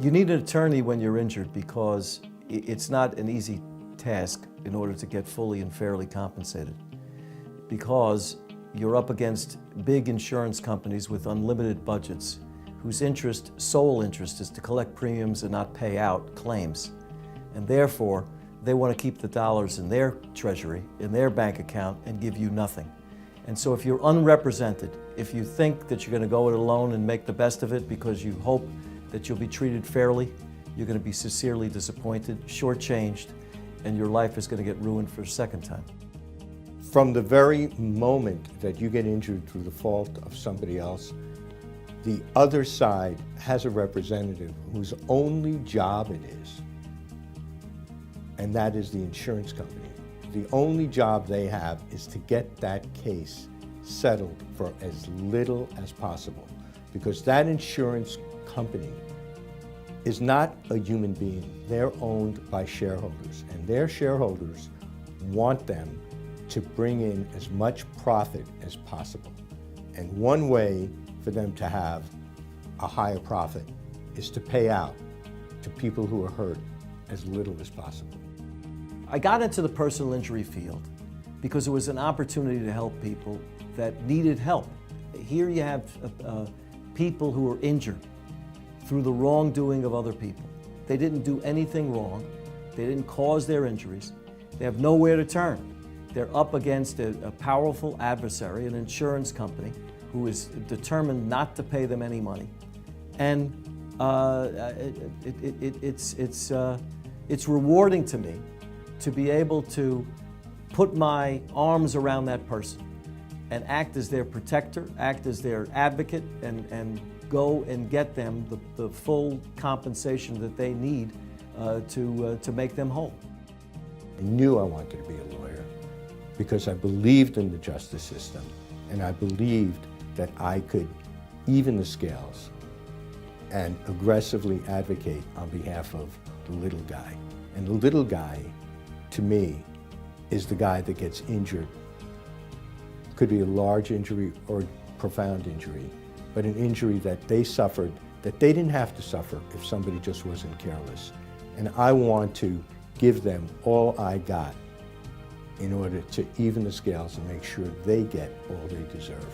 You need an attorney when you're injured because it's not an easy task in order to get fully and fairly compensated, because you're up against big insurance companies with unlimited budgets whose sole interest is to collect premiums and not pay out claims. And therefore, they want to keep the dollars in their treasury, in their bank account, and give you nothing. And so if you're unrepresented, if you think that you're going to go it alone and make the best of it because you hope that you'll be treated fairly, you're going to be sincerely disappointed, shortchanged, and your life is going to get ruined for a second time. From the very moment that you get injured through the fault of somebody else, the other side has a representative whose only job it is, and that is the insurance company. The only job they have is to get that case settled for as little as possible, because that insurance company is not a human being. They're owned by shareholders, and their shareholders want them to bring in as much profit as possible. And one way for them to have a higher profit is to pay out to people who are hurt as little as possible. I got into the personal injury field because it was an opportunity to help people that needed help. Here you have people who are injured through the wrongdoing of other people. They didn't do anything wrong. They didn't cause their injuries. They have nowhere to turn. They're up against a powerful adversary, an insurance company, who is determined not to pay them any money. And it's rewarding to me to be able to put my arms around that person and act as their protector, act as their advocate, and go and get them the full compensation that they need to make them whole. I knew I wanted to be a lawyer because I believed in the justice system, and I believed that I could even the scales and aggressively advocate on behalf of the little guy. And the little guy, to me, is the guy that gets injured. Could be a large injury or profound injury, but an injury that they suffered that they didn't have to suffer if somebody just wasn't careless. And I want to give them all I got in order to even the scales and make sure they get all they deserve.